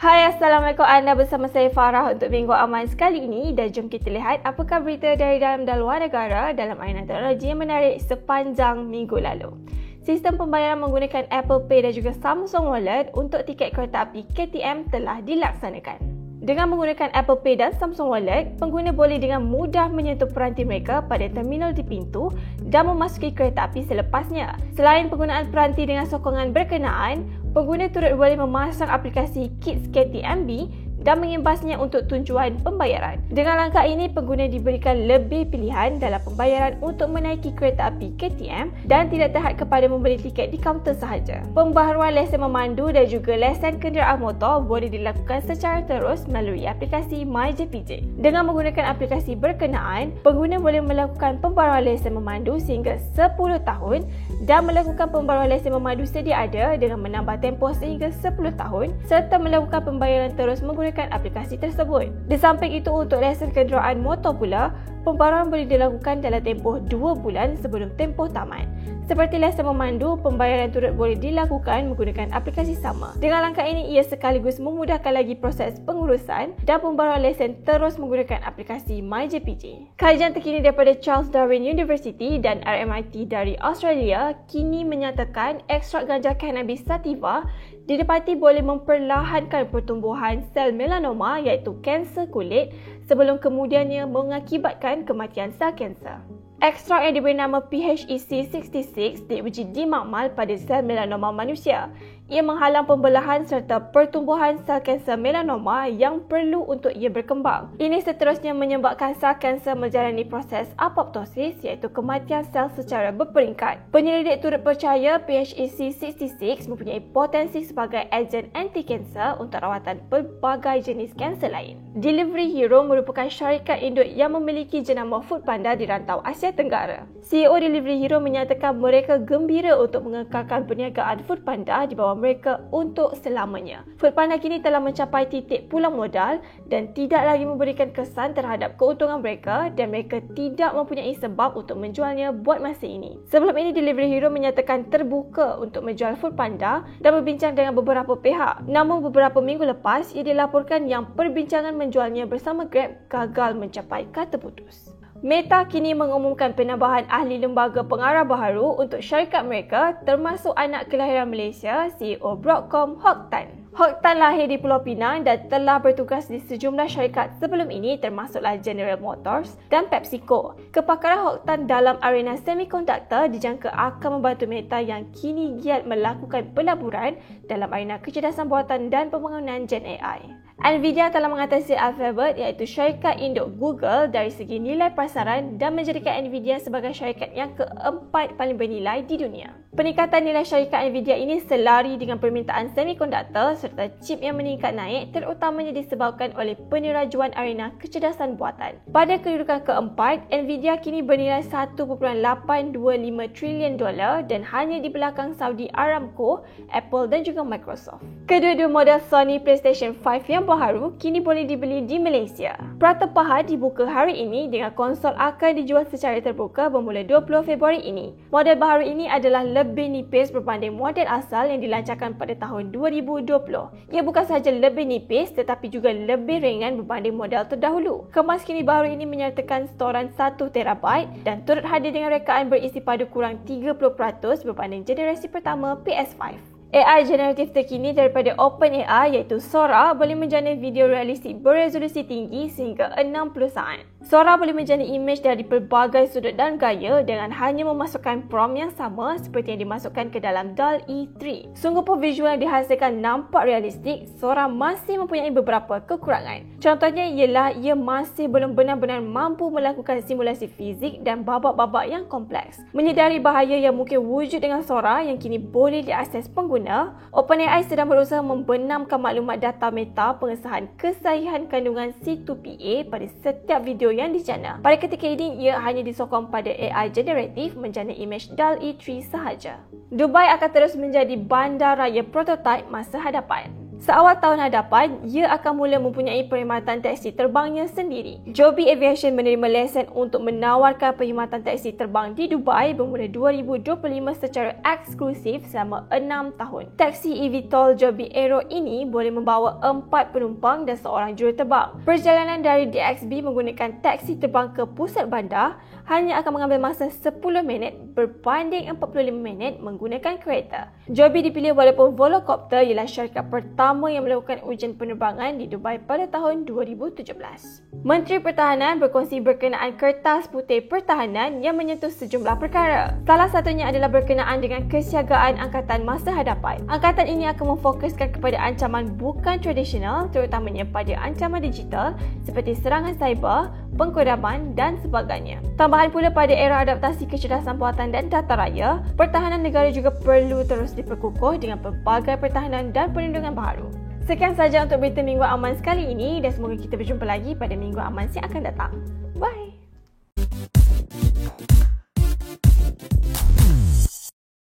Hai, Assalamualaikum. Anda bersama saya Farah untuk Minggu Aman sekali ini dan jom kita lihat apakah berita dari dalam dan luar negara dalam arena teknologi yang menarik sepanjang minggu lalu. Sistem pembayaran menggunakan Apple Pay dan juga Samsung Wallet untuk tiket kereta api KTM telah dilaksanakan. Dengan menggunakan Apple Pay dan Samsung Wallet, pengguna boleh dengan mudah menyentuh peranti mereka pada terminal di pintu dan memasuki kereta api selepasnya. Selain penggunaan peranti dengan sokongan berkenaan, pengguna turut boleh memasang aplikasi Kids KTMB dan mengimbasnya untuk tujuan pembayaran. Dengan langkah ini, pengguna diberikan lebih pilihan dalam pembayaran untuk menaiki kereta api KTM dan tidak terhad kepada membeli tiket di kaunter sahaja. Pembaharuan lesen memandu dan juga lesen kenderaan motor boleh dilakukan secara terus melalui aplikasi MyJPJ. Dengan menggunakan aplikasi berkenaan, pengguna boleh melakukan pembaharuan lesen memandu sehingga 10 tahun dan melakukan pembaharuan lesen memandu sedia ada dengan menambah tempoh sehingga 10 tahun serta melakukan pembayaran terus menggunakan aplikasi tersebut. Di samping itu, untuk lesen kenderaan motor pula, pembayaran boleh dilakukan dalam tempoh 2 bulan sebelum tempoh tamat. Seperti lesen memandu, pembayaran turut boleh dilakukan menggunakan aplikasi sama. Dengan langkah ini, ia sekaligus memudahkan lagi proses pengurusan dan pembayaran lesen terus menggunakan aplikasi MyJPJ. Kajian terkini daripada Charles Darwin University dan RMIT dari Australia kini menyatakan ekstrak ganja cannabis sativa didapati boleh memperlahankan pertumbuhan sel melanoma iaitu kanser kulit sebelum kemudiannya mengakibatkan kematian sel kanser. Ekstrak yang diberi nama PHEC66 diuji di makmal pada sel melanoma manusia. Ia menghalang pembelahan serta pertumbuhan sel kanser melanoma yang perlu untuk ia berkembang. Ini seterusnya menyebabkan sel kanser menjalani proses apoptosis iaitu kematian sel secara berperingkat. Penyelidik turut percaya PHEC66 mempunyai potensi sebagai ejen anti-kanser untuk rawatan pelbagai jenis kanser lain. Delivery Hero merupakan syarikat induk yang memiliki jenama Foodpanda di rantau Asia Tenggara. CEO Delivery Hero menyatakan mereka gembira untuk mengekalkan perniagaan Foodpanda di bawah mereka untuk selamanya. Foodpanda kini telah mencapai titik pulang modal dan tidak lagi memberikan kesan terhadap keuntungan mereka dan mereka tidak mempunyai sebab untuk menjualnya buat masa ini. Sebelum ini, Delivery Hero menyatakan terbuka untuk menjual Foodpanda dan berbincang dengan beberapa pihak. Namun beberapa minggu lepas, ia dilaporkan yang perbincangan menjualnya bersama Grab gagal mencapai kata putus. Meta kini mengumumkan penambahan ahli lembaga pengarah baharu untuk syarikat mereka termasuk anak kelahiran Malaysia, CEO Broadcom, Hock Tan. Hock Tan lahir di Pulau Pinang dan telah bertugas di sejumlah syarikat sebelum ini termasuklah General Motors dan PepsiCo. Kepakaran Hock Tan dalam arena semikonduktor dijangka akan membantu Meta yang kini giat melakukan pelaburan dalam arena kecerdasan buatan dan pembangunan Gen AI. Nvidia telah mengatasi Alphabet iaitu syarikat induk Google dari segi nilai pasaran dan menjadikan Nvidia sebagai syarikat yang keempat paling bernilai di dunia. Peningkatan nilai syarikat Nvidia ini selari dengan permintaan semikonduktor serta chip yang meningkat naik terutamanya disebabkan oleh penerajuan arena kecerdasan buatan. Pada kedudukan keempat, Nvidia kini bernilai $1.825 trilion dan hanya di belakang Saudi Aramco, Apple dan juga Microsoft. Kedua-dua model Sony PlayStation 5 yang baharu kini boleh dibeli di Malaysia. Pertempahan dibuka hari ini dengan konsol akan dijual secara terbuka bermula 20 Februari ini. Model baharu ini adalah lebih nipis berbanding model asal yang dilancarkan pada tahun 2020. Ia bukan sahaja lebih nipis tetapi juga lebih ringan berbanding model terdahulu. Kemas kini baharu ini menyertakan storan 1TB dan turut hadir dengan rekaan berisi padu kurang 30% berbanding generasi pertama PS5. AI generatif terkini daripada OpenAI iaitu Sora boleh menjana video realistik beresolusi tinggi sehingga 60 saat. Sora boleh menjana imej dari pelbagai sudut dan gaya dengan hanya memasukkan prompt yang sama seperti yang dimasukkan ke dalam DALL-E 3. Sungguh pun visual yang dihasilkan nampak realistik, Sora masih mempunyai beberapa kekurangan. Contohnya ialah ia masih belum benar-benar mampu melakukan simulasi fizik dan babak-babak yang kompleks. Menyedari bahaya yang mungkin wujud dengan Sora yang kini boleh diakses pengguna, OpenAI sedang berusaha membenamkan maklumat data meta pengesahan kesahihan kandungan C2PA pada setiap video yang dijana. Pada ketika ini, ia hanya disokong pada AI generatif menjana imej DALL-E 3 sahaja. Dubai akan terus menjadi bandar raya prototipe masa hadapan. Seawal tahun hadapan, ia akan mula mempunyai perkhidmatan taksi terbangnya sendiri. Joby Aviation menerima lesen untuk menawarkan perkhidmatan taksi terbang di Dubai bermula 2025 secara eksklusif selama 6 tahun. Taksi eVTOL Joby Aero ini boleh membawa 4 penumpang dan seorang juruterbang. Perjalanan dari DXB menggunakan taksi terbang ke pusat bandar hanya akan mengambil masa 10 minit berbanding 45 minit menggunakan kereta. Joby dipilih walaupun Volocopter ialah syarikat pertama yang melakukan ujian penerbangan di Dubai pada tahun 2017. Menteri Pertahanan berkongsi berkenaan kertas putih pertahanan yang menyentuh sejumlah perkara. Salah satunya adalah berkenaan dengan kesiagaan angkatan masa hadapan. Angkatan ini akan memfokuskan kepada ancaman bukan tradisional, terutamanya pada ancaman digital seperti serangan cyber, pengkodaman dan sebagainya. Tambahan pula pada era adaptasi kecerdasan buatan dan data raya, pertahanan negara juga perlu terus diperkukuh dengan pelbagai pertahanan dan perlindungan baharu. Sekian sahaja untuk berita Minggu Aman sekali ini dan semoga kita berjumpa lagi pada Minggu Aman yang akan datang. Bye!